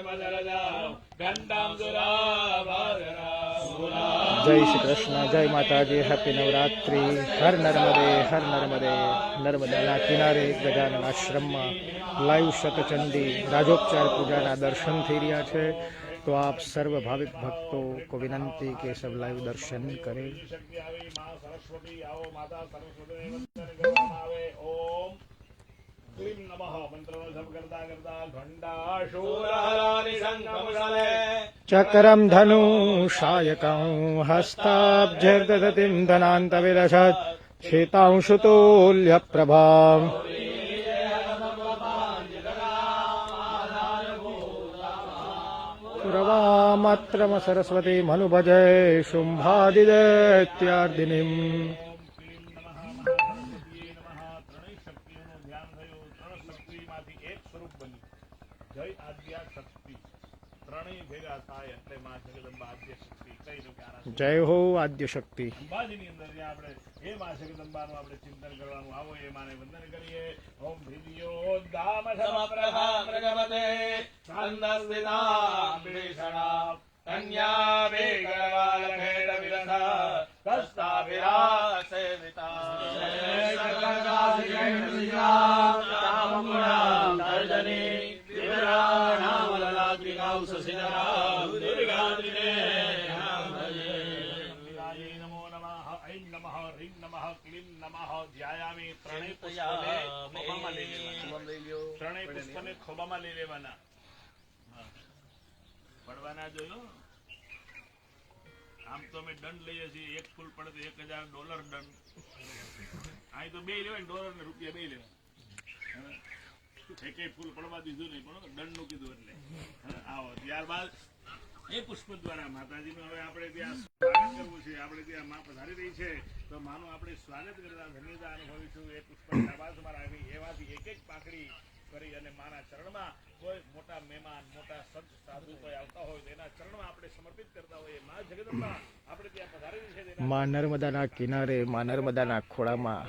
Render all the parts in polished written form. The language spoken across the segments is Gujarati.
જય શ્રી કૃષ્ણ, જય માતાજી, હેપી નવરાત્રિ. હર નર્મદે, હર નર્મદે. નર્મદાના કિનારે ગજાનન આશ્રમમાં લાઈવ શતચંડી રાજોપચાર પૂજાના દર્શન થઈ રહ્યા છે. તો આપ સર્વ ભાવિક ભક્તો को विनंती के सब लाइव दर्शन करें. चक्रम धनु शायकं हस्ताब्जर्दतिं धनान्तविलसत् शीतांशुतुल्य प्रभाम् पुरवामत्रम सरस्वती मनुभजे शुम्भादिदैत्यार्दिनीम्. जय हो आद्य शक्ति. हे मां जगदंबाનું આપણે ચિંતન કરવાનું. આવો એ માને વંદન કરીએ. ઓમ ભીર્યો દામ સમપ્રભા પ્રગમતે છંદસ્તિના ભીષણા કન્યા વેગવાલ ખેડ વિરધા કસ્તાભિરા સેવિતા જય રામ તર્જની દિવ્યાનામ લલાગ્રિકાઉસ સિદ્ધરા દુર્ગાત્રિને ત્રણેય પુષ્પને ખોબામાં લઈ લેવાના. પડવાના જોયો. આમ તો અમે દંડ લઈએ છીએ. એક ફૂલ પડે તો $1000 દંડ. અહીં તો બે લેવાય, ડોલર ને રૂપિયા બે લેવાય. એક ફૂલ પડવા દીધું નહીં, પણ દંડ નું કીધું એટલે આવો. ત્યારબાદ એ પુષ્પ દ્વારા માતાજીનું હવે આપણે ત્યાં સ્વાગત કરવું છે. આપણે ત્યાં માં પધારી રહી છે તો માનું આપણે સ્વાગત કરતા ધન્યતા અનુભવીશું. એ પુષ્પ તમારા આવી એવાથી એક એક પાંખડી કરી અને માના ચરણમાં કોઈ મોટા મહેમાન, મોટા સંત સાધુ કોઈ આવતા હોય તો એના ચરણમાં આપણે સમર્પિત કરતા હોઈએ. મા જગદંબા આપણે ત્યાં પધારી રહી છે. માં નર્મદાના કિનારે, માં નર્મદાના ખોળામાં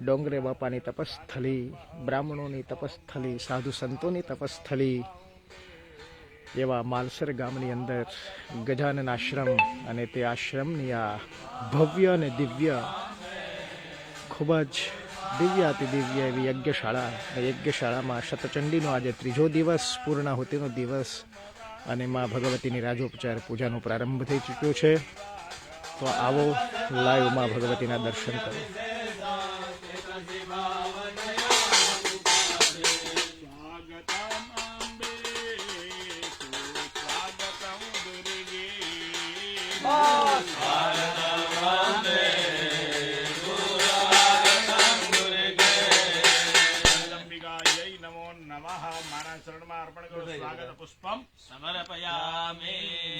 ડોંગરે બાપાની તપસ્થલી, બ્રાહ્મણોની તપસ્થલી, સાધુ સંતોની તપસ્થલી એવા માલસર ગામની અંદર ગજાનન આશ્રમ અને તે આશ્રમની આ ભવ્ય અને દિવ્ય, ખૂબ જ દિવ્યાતિ દિવ્ય એવી યજ્ઞશાળા. યજ્ઞશાળામાં શતચંડીનો આજે ત્રીજો દિવસ, પૂર્ણાહુતિનો દિવસ અને મા ભગવતીની રાજોપચાર પૂજાનો પ્રારંભ થઈ ચૂક્યો છે. તો આવો લાઈવ મા ભગવતીના દર્શન કરો.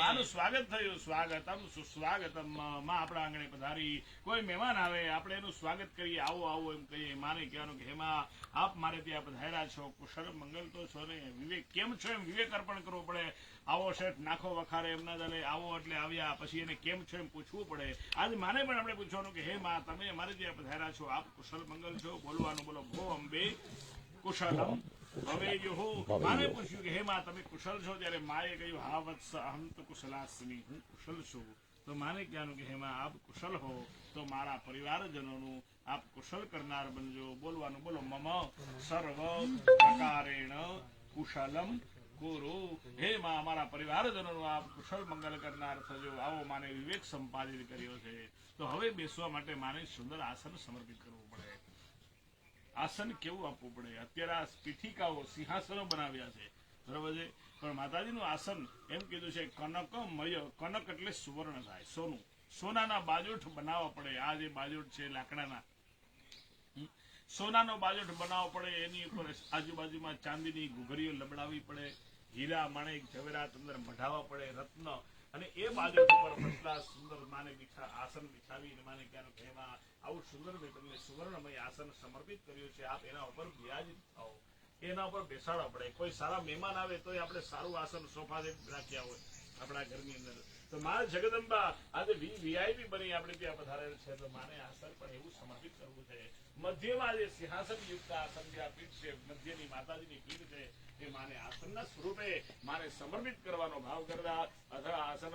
માનું સ્વાગત થયું. સ્વાગતમ સુસ્વાગતમ. માં આપણા આંગણે પધારી. કોઈ મહેમાન આવે આપણે એનું સ્વાગત કરીએ. આવો આવો એમ કહીએ. માને કહેવાનું કે હેમાં આપ મારે ત્યાં પધાર્યા છો, કુશળ મંગલ તો છો ને? વિવેક કેમ છો એમ વિવેક અર્પણ કરવો પડે. આવો શેઠ નાખો વખારે એમ ના ચાલે. આવો એટલે આવ્યા પછી એને કેમ છો એમ પૂછવું પડે. આજે માને પણ આપણે પૂછવાનું કે હે માં તમે અમારે ત્યાં પધાર્યા છો, આપ કુશળ મંગલ છો? બોલવાનું બોલો ભો અંબે કુશલમ. હવે જો હું માને પૂછ્યું કે હે માં તમે કુશલ છો, ત્યારે માએ કહ્યું હા વત્સ અહમ તો કુશલાસ્મી, હું કુશલ છું. તો માને કહેવાનું કે હે માં આપ કુશલ હો તો મારા પરિવારજનોનું આપ કુશલ કરનાર બનજો. બોલવાનું બોલો મમ સર્વ પ્રકારેણ કુશલમ ગુરુ. હે માં અમારા પરિવારજનોનું આપ કુશલ મંગલ કરનાર થજો. આવો માને વિવેક સંપાદિત કર્યો છે. તો હવે બેસવા માટે માને સુંદર આસન સમર્પિત કરવું પડે. આસન કેવું આપવું પડે? અત્યારે આ પીઠિકાઓ, સિંહાસનો બનાવ્યા છે, બરોબર છે, પણ માતાજીનું આસન એમ કીધું છે કનકમય. કનક એટલે સુવર્ણ થાય, સોનું. સોનાના બાજોઠ બનાવવા પડે. આ જે બાજોઠ છે લાકડાના, સોનાનો બાજોઠ બનાવવો પડે. એની ઉપર આજુબાજુમાં ચાંદીની ઘૂઘરીઓ લબડાવવી પડે. હીરા માણેક ઝવેરાત અંદર મઢાવવા પડે, રત્ન. અને એ બાજોઠ ઉપર ફસલા સુંદર માને આસન બિછાવી માને ક્યાં કહેવા આવું સુંદર મેં તમને સુવર્ણમય આસન સમર્પિત કર્યું છે. આપ એના ઉપર બિરાજિત થાઓ. એના ઉપર બેસાડવા પડે. કોઈ સારા મહેમાન આવે તો આપણે સારું આસન સોફા રાખ્યા હોય, આપણા ઘરની અંદર. તો માં જગદંબા આજે વીઆઈપી બની આપણે ત્યાં પધારેલ છે, તો માને આસન પણ એવું સમર્પિત કરવું છે. મધ્યમાં જે સિંહાસન યુક્ત આસન જે આ પીઠ છે, મધ્યની માતાજીની પીઠ છે, એ માને આસનના સ્વરૂપે માને સમર્પિત કરવાનો ભાવ કરતા અથવા આસન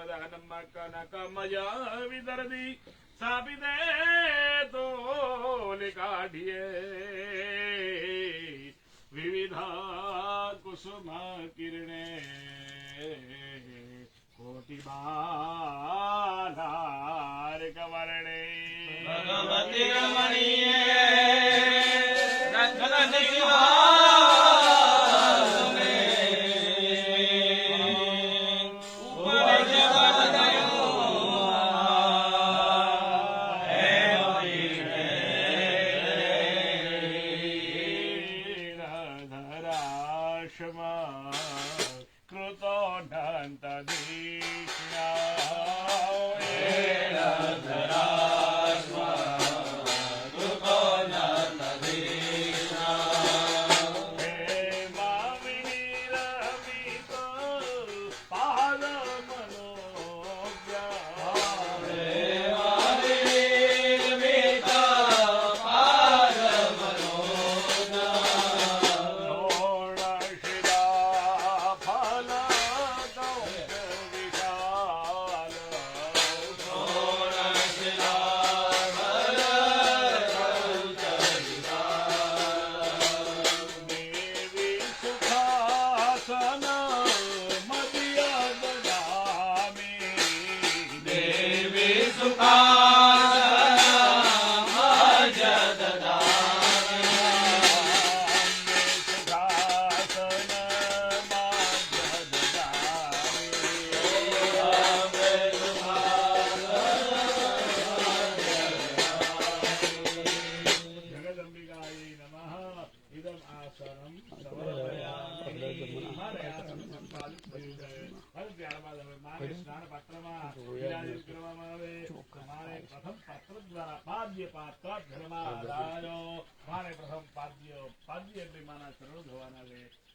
કનકમય વિદર્દી સ્થાપિત તો કાઢીએ વિવિધા કુસુમ કિરણે કોટી બાલાર કવરણે ભગવતી રમણીયે રત્ન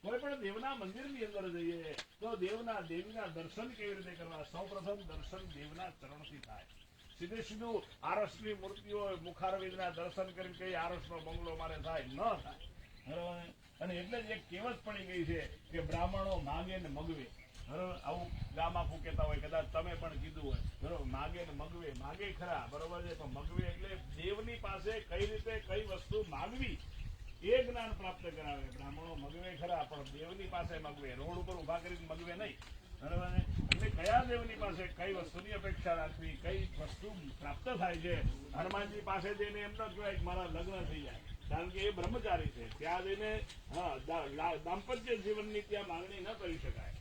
કોઈ પણ દેવના મંદિરની અંદર જઈએ તો દેવના દેવીના દર્શન કેવી રીતે કરવા? સૌપ્રથમ દર્શન દેવના ચરણથી થાય. સીધે સીધું આરસની મૂર્તિઓ મુખારવિંદના દર્શન કરી કઈ આરસનો બંગલો મારે થાય ન થાય. બરાબર. અને એટલે જ એક કહેવત પડી ગઈ છે કે બ્રાહ્મણો માગે ને મગવે. બરોબર. આવું ગામમાં ફૂકેતા હોય, કદાચ તમે પણ કીધું હોય. બરોબર. માગે ને મગવે, માગે ખરા, બરોબર છે, પણ મગવે એટલે દેવની પાસે કઈ રીતે કઈ વસ્તુ માગવી એ જ્ઞાન પ્રાપ્ત કરાવે. બ્રાહ્મણો મગવે ખરા, પણ દેવની પાસે મગવે. રોડ ઉપર ઉભા કરીને મગવે નહીં. બરાબર ને? એટલે કયા દેવની પાસે કઈ વસ્તુની અપેક્ષા રાખવી, કઈ વસ્તુ પ્રાપ્ત થાય છે. હનુમાનજી પાસે જઈને એમ ન કહેવાય કે મારા લગ્ન થઈ જાય, કારણ કે એ બ્રહ્મચારી છે. ત્યાં જઈને દાંપત્ય જીવનની ત્યાં માંગણી ન કરી શકાય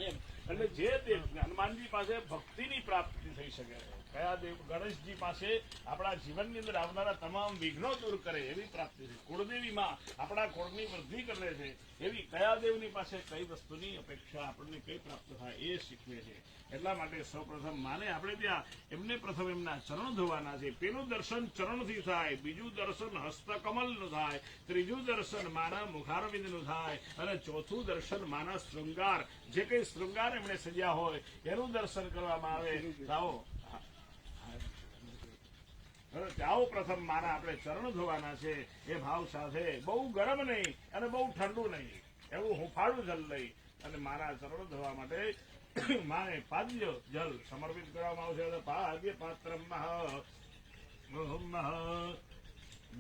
એમ. એટલે જે દેવ હનુમાનજી પાસે ભક્તિની પ્રાપ્તિ થઈ શકે છે. કયા દેવ? ગણેશજી પાસે આપણા જીવનની અંદર આવનારા તમામ વિઘ્નો દૂર કરે એવી પ્રાપ્તિ છે. કુળદેવીમાં આપણા કુળની વૃદ્ધિ કરે છે એવી કયા દેવની પાસે કઈ વસ્તુની અપેક્ષા આપણને કઈ પ્રાપ્ત થાય એ શીખવે છે. એટલા માટે સૌપ્રથમ માને આપણે ત્યાં એમને પ્રથમ એમના ચરણ ધોવાના છે. પેલું દર્શન ચરણથી થાય, બીજું દર્શન હસ્તકમલનું થાય, ત્રીજું દર્શન માના મુખારવિંદનું થાય, અને ચોથું દર્શન માના શૃંગાર, જે કઈ શૃંગાર એમણે સજ્યા હોય એનું દર્શન કરવામાં આવે. જાઓ પ્રથમ માના આપણે ચરણ ધોવાના છે એ ભાવ સાથે, બહુ ગરમ નહીં અને બહુ ઠંડુ નહીં, એવું હુંફાળું જલ લઈ અને માના ચરણ ધોવા માટે માને પાદ્ય જલ સમર્પિત કરવામાં આવશે. પાદ્ય પાત્ર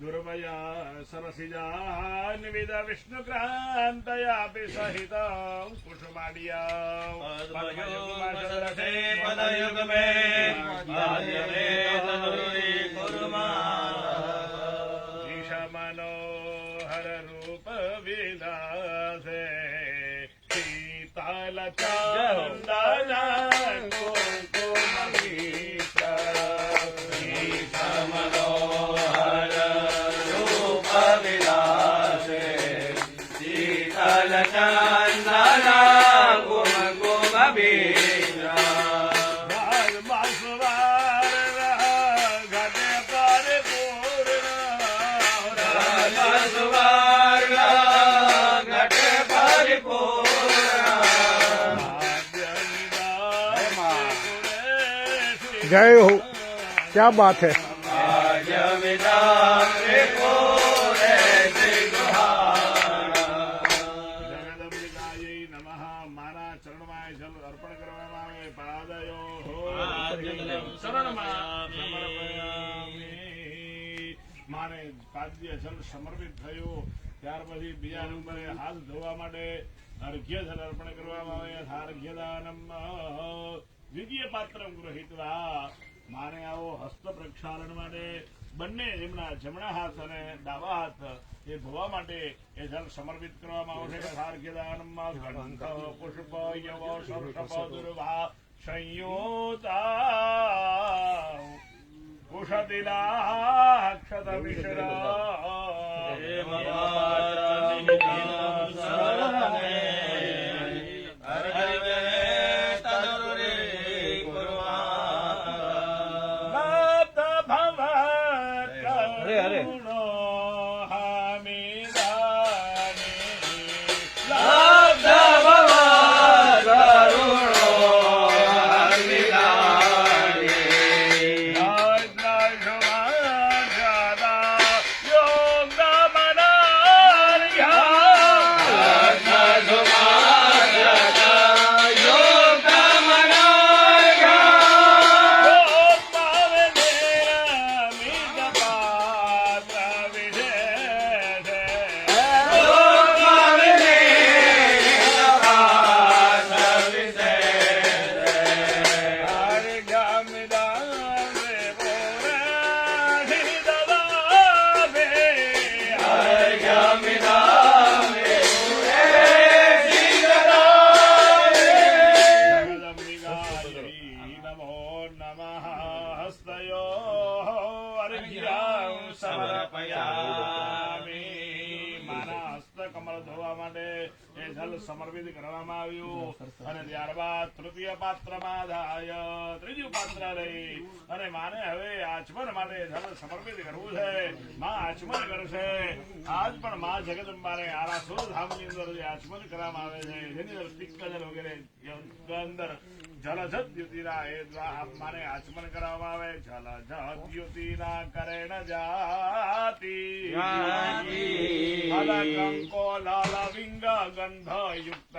દુર્વયા સરસિજાન્વિદ વિષ્ણુક્રાંતયાપી સહિત કુસુમાડિયા મનોહર રૂપ વિલાસે શીતલ ચંદન જય હો, ક્યા બાત હે. જગદંબિકાય નમઃ. માના ચરણમાં જલ અર્પણ કરવામાં આવે. પાદયો શરણમાં સમર્પયામિ. માને પાદ્ય જલ સમર્પિત થયું. ત્યાર પછી બીજા નંબરે હાથ ધોવા માટે અર્ઘ્ય જલ અર્પણ કરવામાં આવે. અર્ઘ્યદાનમ દ્વિતીય પાત્રમ ગૃહીત્વા. માને આવો હસ્ત પ્રક્ષાલન માટે બંને એમના જમણા હાથ અને ડાબા હાથ એ ધોવા માટે એ જલ સમર્પિત કરવામાં આવશે. અર્ઘ્યદાનમ ગંધ પુષ્પ યવ સર્ષપ દુર્ભા સંયોતા કુશતિલાક્ષત મિશ્રા. સમર્પિત કરવામાં આવ્યું. અને ત્યારબાદ તૃતીય પાત્રમાં જાય ત્રીજું પાત્ર લઈ અને માને હવે આચમન માટે જલ સમર્પિત કરવું છે. માં આચમન કરશે. આજ પણ માં જગદંબાને આરાસુર ધામની અંદર જે આચમન કરવામાં આવે છે જેની અંદર પિક્કજલ વગેરે અંદર જલજત દ્યુતિના એ માને આચમન કરવામાં આવે. જલજત દ્યુતિના કરેણ જાતિ કંકો લાલ વિંગ ગંધ યુક્ત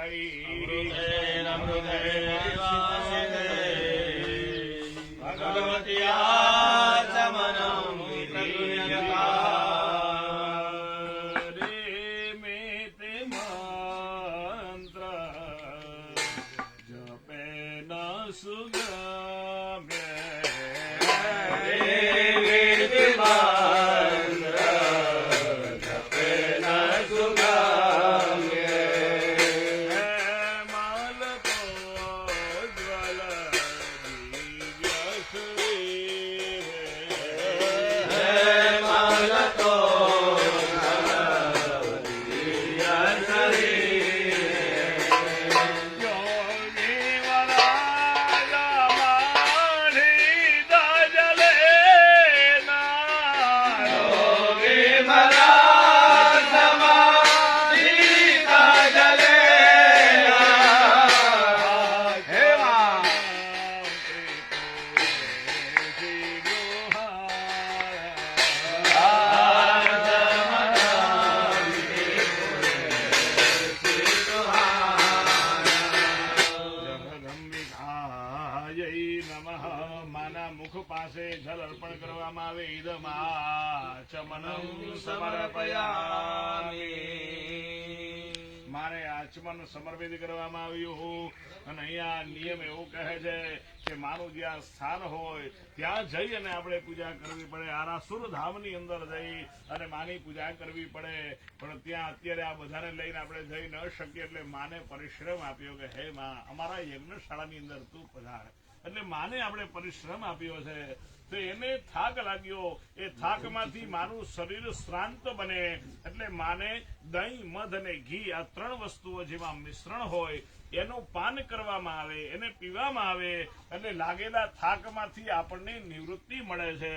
મંત્ર જપે ન સુગમે માના મુખ પાસે જલ અર્પણ કરવામાં આવે. ઈદમાચમનં સમર્પયામિ. મારે આચમન સમર્પિત કરવામાં આવ્યું. અને અહીંયા નિયમ એવું કહે છે કે મારું જ્યાં સ્થાન હોય ત્યાં જઈ અને આપણે પૂજા કરવી પડે. આરાસુર ધામની અંદર જઈ અને માની પૂજા કરવી પડે. પણ ત્યાં અત્યારે આ બધાને લઈને આપણે જઈ ન શકીએ એટલે માને પરિશ્રમ આપ્યો કે હે માં અમારા યજ્ઞશાળાની અંદર તું પધાર. એટલે માને આપણે પરિશ્રમ આપ્યો છે તો એને થાક લાગ્યો. એ થાકમાંથી માનું શરીર શ્રાંત બને એટલે માને દહીં મધ અને ઘી આ ત્રણ વસ્તુઓ જેમાં મિશ્રણ હોય એનું પાન કરવામાં આવે, એને પીવામાં આવે અને લાગેલા થાકમાંથી આપણને નિવૃત્તિ મળે છે.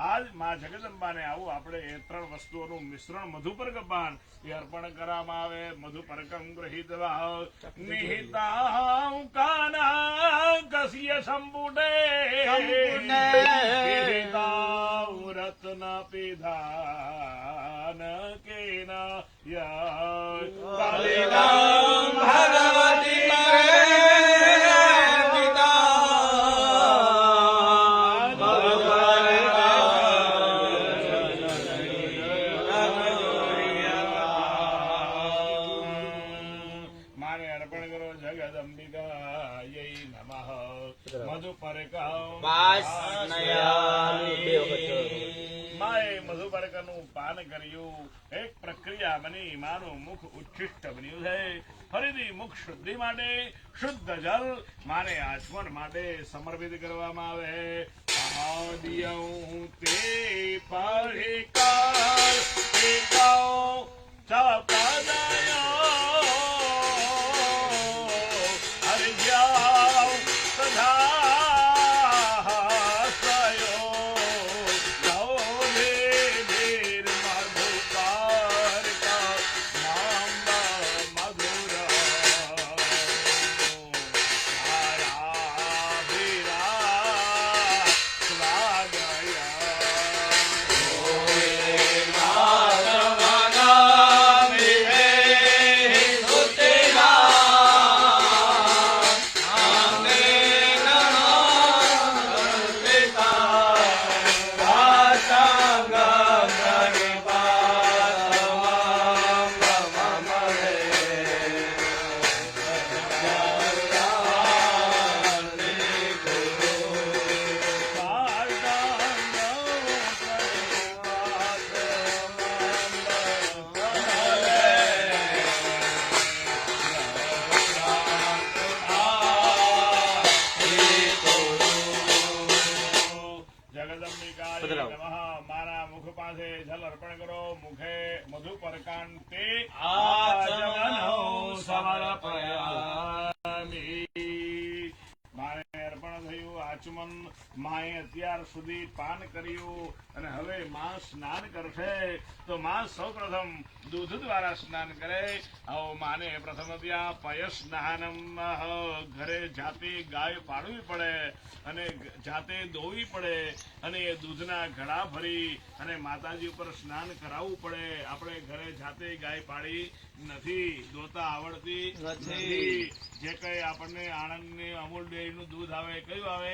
આજ માં જગદંબાને આવું આપણે એ ત્રણ વસ્તુઓનું મિશ્રણ મધુપર્ક પાન એ અર્પણ કરવામાં આવે. મધુપર્કમ ગૃહીત્વા નિહિતા કાના કસ્ય પ્રિય સંપુટે રત્ન પિધાન કેન ભગવતી માને અર્પણ કરો જગદંબિકાય નમઃ મધુપર્કમ માએ મધુપર્કનું પાન કર્યું. એક પ્રક્રિયા બની, માનું મુખ ઉચ્છિષ્ટ બન્યું છે. ફરીથી મુખ શુદ્ધિ માટે શુદ્ધ જલ માને આચમન માટે સમર્પિત કરવામાં આવે. આદિયં તે પરિકાર એકાઓ ચપદયો હરિજ્યા તથા સયો સૌભે ધીર મધુપાર્કા નામ મધુર ધારાભિરા સ્વાગયા જગદંબિકાય નમઃ. મારા મુખ પાસે જલ અર્પણ કરો. મુખે મધુપર્કાંતે આચમનો સમર્પયામિ. મારે અર્પણ થયું આચમન. માએ અત્યાર સુધી પાન કર્યું અને હવે માં સ્નાન કરશે. તો માં સૌ પ્રથમ દૂધ દ્વારા સ્નાન કરે. આવો માને પ્રથમ ત્યાં પય સ્નાનમ. ઘરે જાતે ગાય પાડવી પડે અને જાતે દોવી પડે અને એ દૂધના ઘડા ભરી અને માતાજી ઉપર સ્નાન કરાવવું પડે. આપણે ઘરે જાતે ગાય પાડી નથી, દોતા આવડતી નથી. જે કઈ આપણને આણંદની અમૂલ ડેરીનું દૂધ આવે, કયું આવે,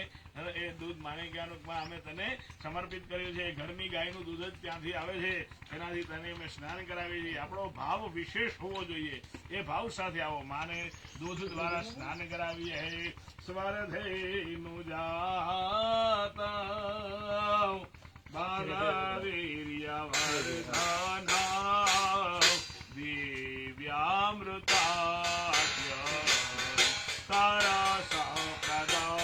એ દૂધ માણેકિયાનું અમે તને સમર્પિત કર્યું છે. ઘરની ગાયનું દૂધ જ ત્યાંથી આવે છે, એનાથી તને અમે સ્નાન કરાવીએ છીએ. આપણો ભાવ વિશેષ હોવો જોઈએ. એ ભાવ સાથે આવો માને દૂધ દ્વારા સ્નાન કરાવીએ. સ્વરધેનું જાતા બાલવીર્યવર્ધના દિવ્યામૃતાય તારા સૌપ્રદૌ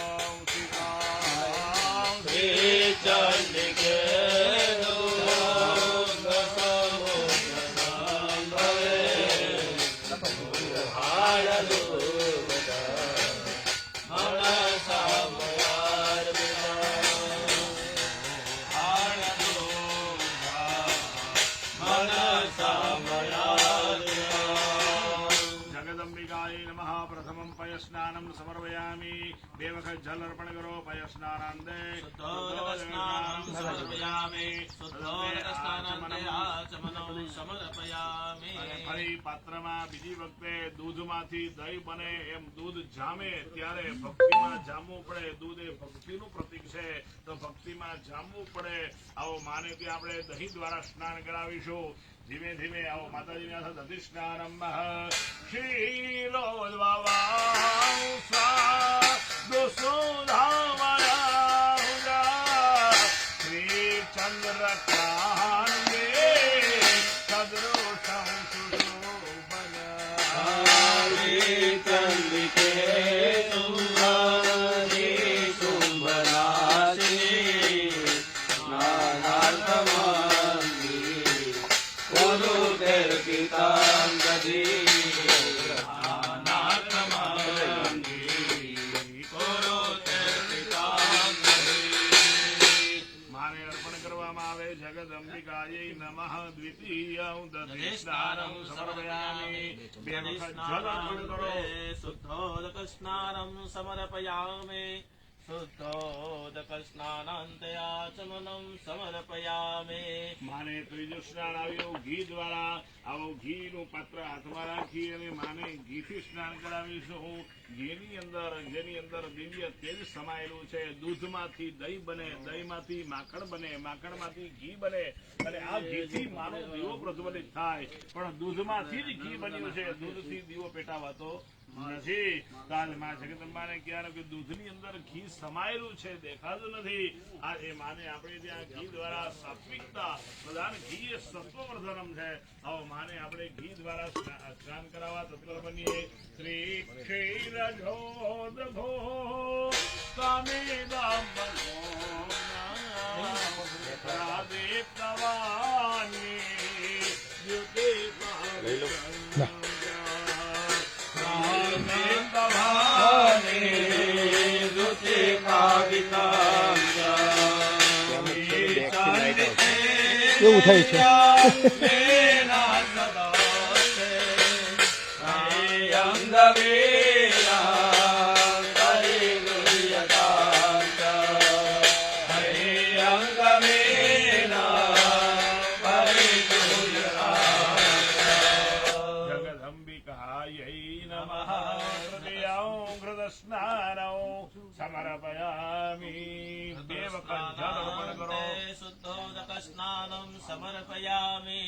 જગદંબિકાય નમઃ. પ્રથમમ પય સ્નાનમ સમર્પયામિ. બે વખત જલ અર્પણ કરો. પય સ્નાનાંતે અને ફરી પાત્રમાં બીજી વખતે દૂધમાંથી દહીં બને એમ દૂધ જામે ત્યારે ભક્તિમાં જામવું પડે. દૂધ એ ભક્તિનું પ્રતીક છે, તો ભક્તિમાં જામવું પડે. આવો માને ત્યાં આપણે દહીં દ્વારા સ્નાન કરાવીશું. ધીમે ધીમે આવો માતાજીના સાથે અધિષ્ઠાનમ શ્રી ચંદ્રકાંતે સદૃશં જગદંબિકાય નમઃ. દ્વિતીયં દધિસ્નાનં સમર્પયામિ. બે વખત જલ અર્પણ કરો. શુદ્ધોદક સ્નાનમ સમર્પયામિ. શુદ્ધોદક સ્નાનાંતયાચમનં સમર્પયામિ. માને ત્રીજું સ્નાન આવ્યું ઘી દ્વારા. આવો ઘીનું પાત્ર હાથમાં રાખી અને માને ઘીથી સ્નાન કરાવીશું. ઘીની અંદર જેની અંદર દિવ્ય તેજ સમાયેલું છે. દૂધમાંથી દહીં બને, દહીંમાંથી માખણ બને, માખણમાંથી ઘી બને અને આ ઘીથી માનો દીવો પ્રજ્વલિત થાય. પણ દૂધમાંથી જ ઘી બન્યું છે, દૂધથી દીવો પેટાવાતો નથી. કાલ માં જગદંબાને કહેવાનું કે દૂધની અંદર ઘી સમાયેલું છે, દેખાતું નથી. આજે માને આપણે ત્યાં ઘી દ્વારા સાત્વિકતા પ્રધાન ઘી એ સત્વવર્ધનમ છે. આવો માને આપણે ઘી દ્વારા સ્નાન કરાવવા તત્પર બનીએ. શ્રી ક્ષીરજોદભો કામેદામ રાધે તવાની યુતે કેવું થાય છે? સમર્પયામિ. બે વખત જળ અર્પણ કરો. શુદ્ધોદક સ્નાનમ સમર્પયામિ.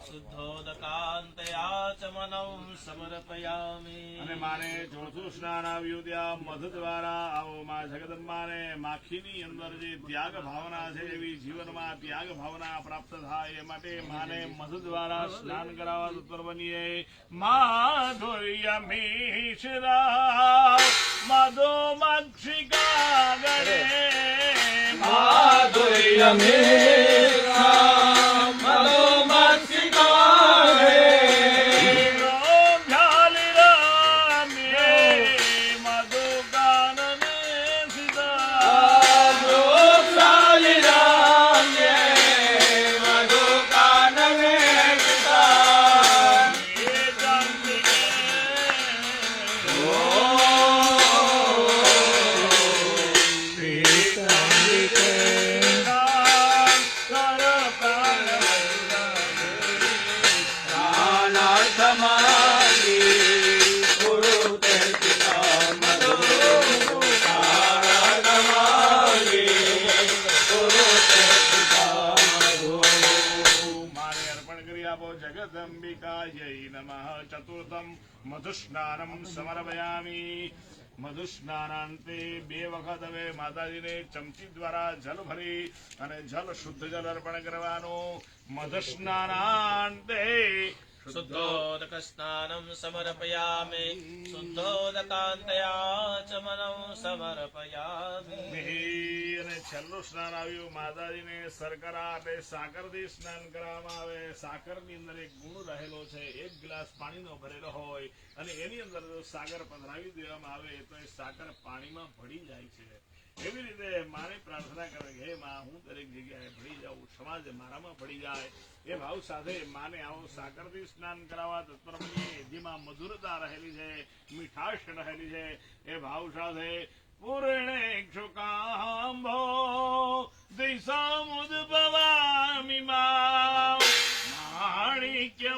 શુદ્ધોદકાંતયાચમનં સમર્પયામિ. અને માને ચોથું સ્નાન આવ્યું ત્યાં મધ દ્વારા. આવો માં જગદંબાને માખીની અંદર જે ત્યાગ ભાવના છે એવી જીવનમાં ત્યાગ ભાવના પ્રાપ્ત થાય એ માટે માને મધ દ્વારા સ્નાન કરાવવા તત્પર બનીએ. માધુર્ય મિશ્રા મધો મક્ષિકા ગણે. માધુર્ય મિશ્રા મધો મક્ષિકા ગણે. જગદંબિકાयै નમઃ. ચતુર્થમ મધુસ્નાનમ સમર્પયામિ. મધુસ્નાનાંતે બે વખત હવે માતાજીને ચમચી દ્વારા જલ ભરી અને જલ શુદ્ધ જલ અર્પણ કરવાનું. મધુસ્નાનાંતે શુદ્ધોદક સ્નાનમ સમર્પયામિ. શુદ્ધોદકાંતયાચમનં સમર્પયામિ. અને છેલ્લું સ્નાન આવ્યું માતાજીને શર્કરા એટલે સાકરથી સ્નાન કરવામાં આવે. સાકરની અંદર એક ગુણ રહેલો છે. એક ગ્લાસ પાણીનો ભરેલો હોય અને એની અંદર જો સાકર પધરાવી દેવામાં આવે તો એ સાકર પાણીમાં ભળી જાય છે. એવી રીતે મારી પ્રાર્થના કરે કે હે માં, હું દરેક જગ્યાએ ભળી જાઉં, સમાજ મારામાં ભળી જાય એ ભાવ સાથે માને આવો સાકરથી સ્નાન કરાવવા તત્પર બનીએ. જેમાં મધુરતા રહેલી છે, મીઠાશ રહેલી છે એ ભાવ સાથે પૂર્ણે ક્ષુકાંભો દિશામુદ્ભવામિ માણિક્ય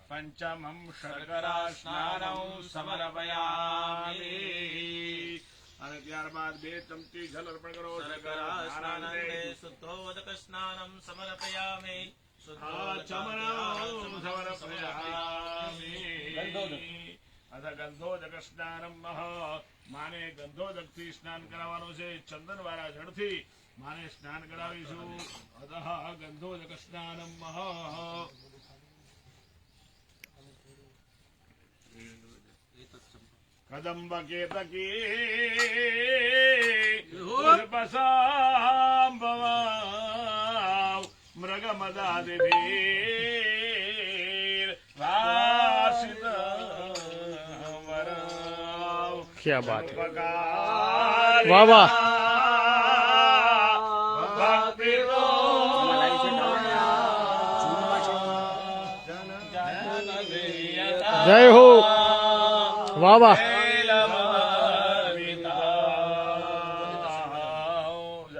પંચમમ શર્કરા સ્નાનમ સમર્પયામિ. અને ત્યારબાદ બે ચમચી જલ અર્પણ કરો. શર્કરા સ્નાનાંતે શુદ્ધોદક સ્નાનમ સમર્પયામિ. ગંધોદક સ્નાનમ. માને ગંધોદક થી સ્નાન કરાવવાનું છે. ચંદન વાળા જળથી માને સ્નાન કરાવીશું. અતઃ ગંધોદક સ્નાનમ. કદંબ કેતકી ક્યાં બાત હે. ઉપકારી વાહ વાહ. ભક્તિ જય હો. વાહ વાહ.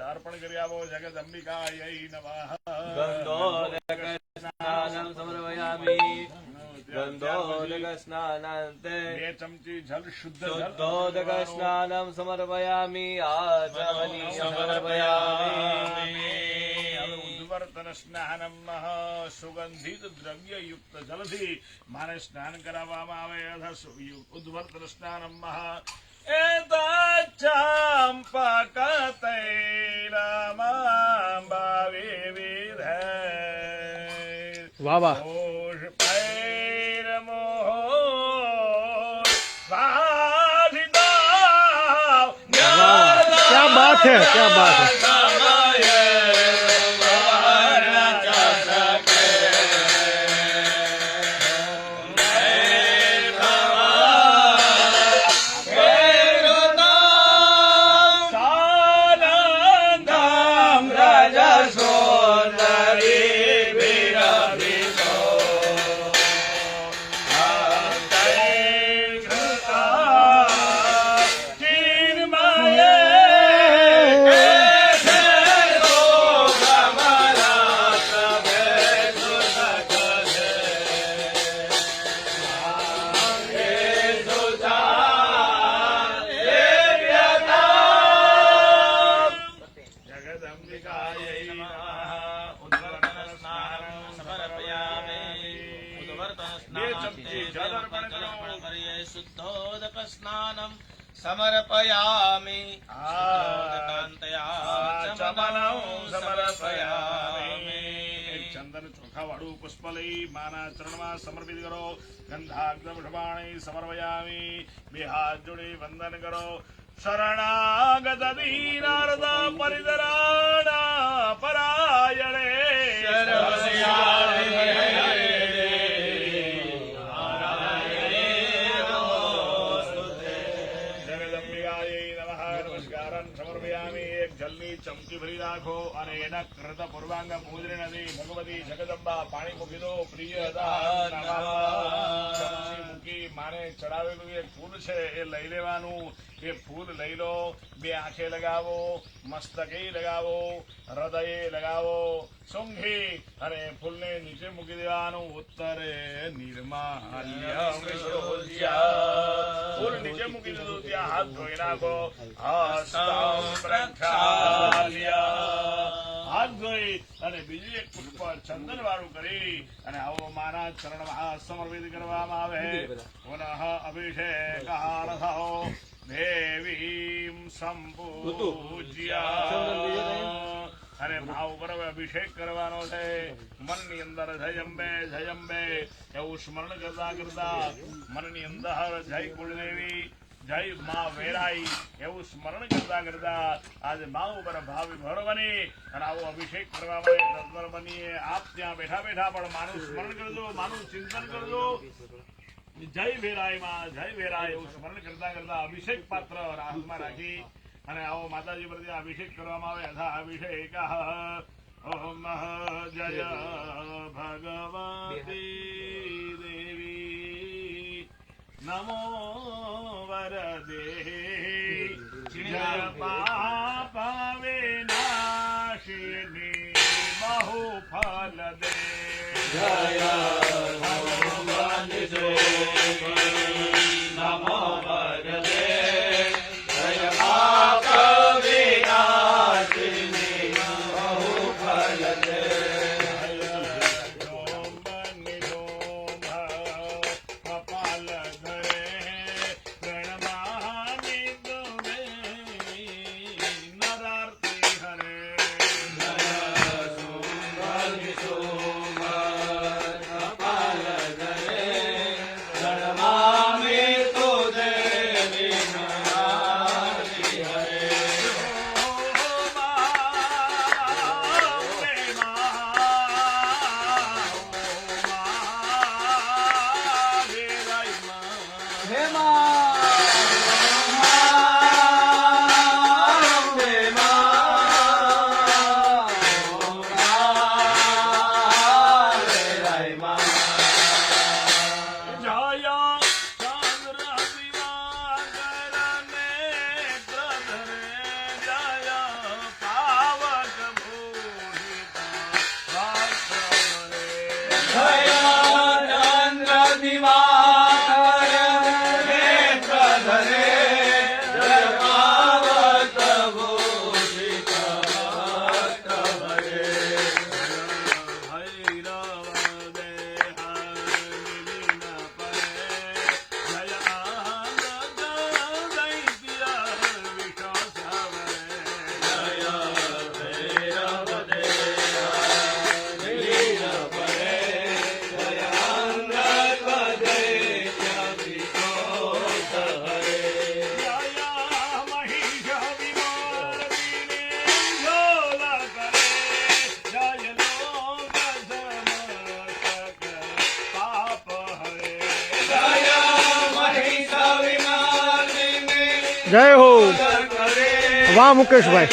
અર્પણ કરી આવો જગદંબિકાય નમઃ. ગંધોદકસ્નાનમ સમર્પયામિ ગંધોદકસ્નાનાંતે બે ચમચી જલ શુદ્ધ જલ શુદ્ધોદકસ્નાનમ સમર્પયામિ આચમનીય સમર્પયામિ ઉદ્વર્તન સ્નાનમ સુગંધિત દ્રવ્ય યુક્ત જલથી મારે સ્નાન કરાવવામાં આવે અથવા ઉદ્વર્તન સ્નાનમ વાહ વાહ. ક્યાં બાત હે, ક્યાં બાત હે. શુદ્ધોદક સ્નાનમ સમર્પયામિ ચંદન ચોખા વાળું પુષ્પ લઈ માના ચરણમાં સમર્પિત કરો. ગંધાગ્રમ ઢમાણી સમર્પયામિ. બે હાથ જોડી વંદન કરો. શરણાગત દીનાર્દ પરિદરાણા પરાયણે જલની ચમચી ભરી રાખો અને એના કૃત પૂર્વાંગ પૂજરી નદી ભગવતી જગદંબા પાણી મૂકી દો. પ્રિય ચમચી મૂકી માને ચડાવેલું એક ફૂલ છે એ લઈ લેવાનું. એ ફૂલ લઈ લો. બે આંખે લગાવો, મસ્તકે લગાવો, હૃદયે લગાવો, સૂંઘી અને ફૂલને નીચે મૂકી દેવાનું. ઉત્તરે નિર્માલ્ય ફૂલ નીચે મૂકી દીધું. ત્યાં હાથ ધોઈ નાખો. હાથ ધોઈ અને બીજું એક પુષ્પ ચંદન વાળું કરી અને આવો માના ચરણમાં સમર્પિત કરવામાં આવે. પુનઃ અભિષેક રથો દેવીમ સંપૂજ્યા અને ભાવ પર અભિષેક કરવાનો છે. મનની અંદર જય અંબે એવું સ્મરણ કરતા કરતા મનની અંદર જય કુળદેવી જય મા વેરાઈ એવું સ્મરણ કરતા કરતા આજે મા ઉપર ભાવી ભર બની અને આવો અભિષેક કરવામાં તત્પર બનીએ. આપ ત્યાં બેઠા બેઠા પણ માનું સ્મરણ કરજો, માનું ચિંતન કરજો. જય વેરાય માં, જય વેરાય એવું સ્મરણ કરતા કરતા અભિષેક પાત્ર હાથમાં રાખી અને આવો માતાજી પર ત્યાં અભિષેક કરવામાં આવે. અથા અભિષેક ઓમ જય ભગવતી દેવી નમો વરદે જય પાપ વિનાશિની બહુ ફલ દે. જય ભગવાન નમો વરદે જય પાપ વિનાશિની બહુ ફલ દે. જય હો વાહ મુકેશભાઈ.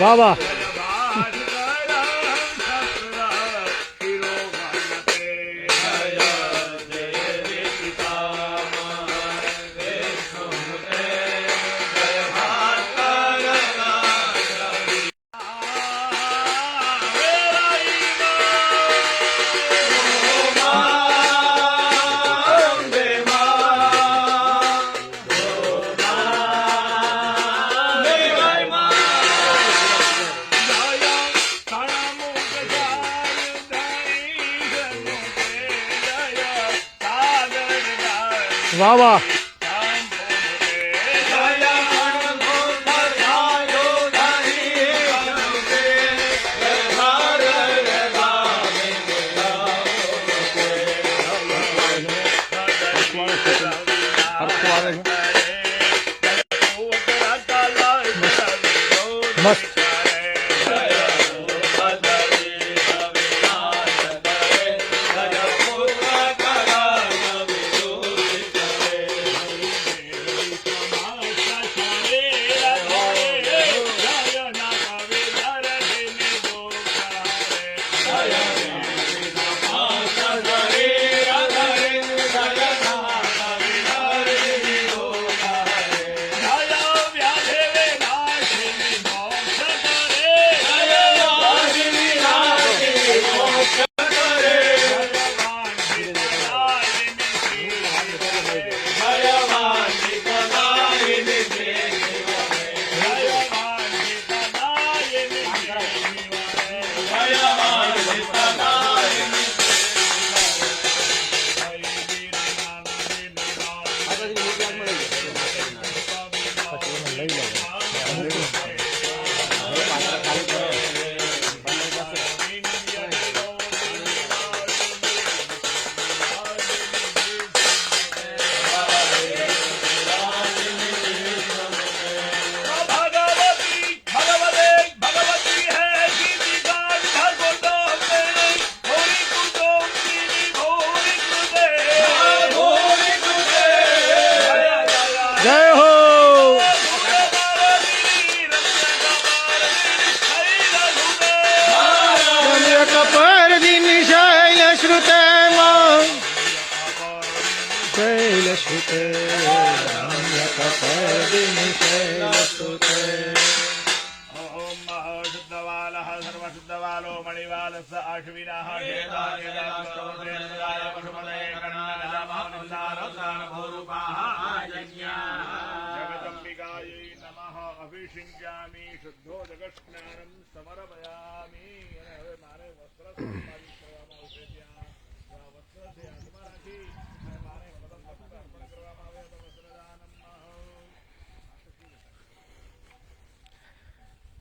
વાહ વાહ. વાહ વાહ. મસ્ત. જય હો. કપર દિન શૈલ શ્રુતે શૈલ શ્રુતે કપર દિન શૈલ શ્રુતે. ઓમ શુદ્ધવાલઃ સર્વશુદ્ધવાલો મણિવાલસ્ස આશ્વિનાઃ કેદાય પશુપતये જગદંબિકાयै નમઃ અભિષિંચામિ શુદ્ધો જગત્સ્નાનમ સમર્પયામિ. અને હવે મારે વસ્ત્ર સંપાદિત કરવામાં આવશે. ત્યાં વસ્ત્ર છે હાથમાં રાખી અને મારે પદમ વસ્ત્ર અર્પણ કરવામાં આવે તો વસ્ત્રદાનમ.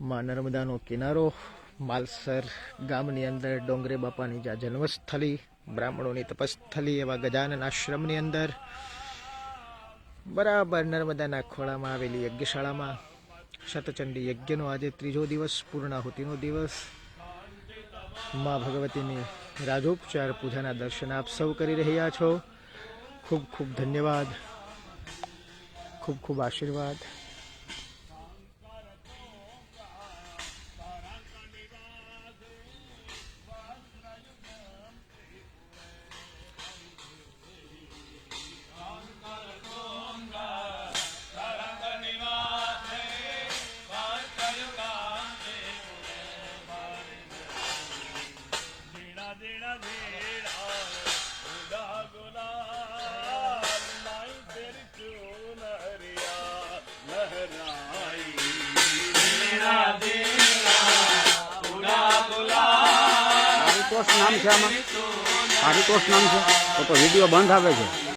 માં નર્મદાનો કિનારો માલસર ગામની અંદર ડોંગરે બાપાની જ્યાં જન્મસ્થલી, બ્રાહ્મણોની તપસ્થલી એવા ગજાનન આશ્રમની અંદર બરાબર નર્મદાના ખોળામાં આવેલી યજ્ઞશાળામાં શતચંડી યજ્ઞનો આજે ત્રીજો દિવસ, પૂર્ણાહુતિનો દિવસ. માં ભગવતીની રાજોપચાર પૂજાના દર્શન આપ સૌ કરી રહ્યા છો. ખૂબ ખૂબ ધન્યવાદ, ખૂબ ખૂબ આશીર્વાદ. નામ છે આમાં, આશુતોષ નામ છે તો વિડીયો બંધ આવે છે.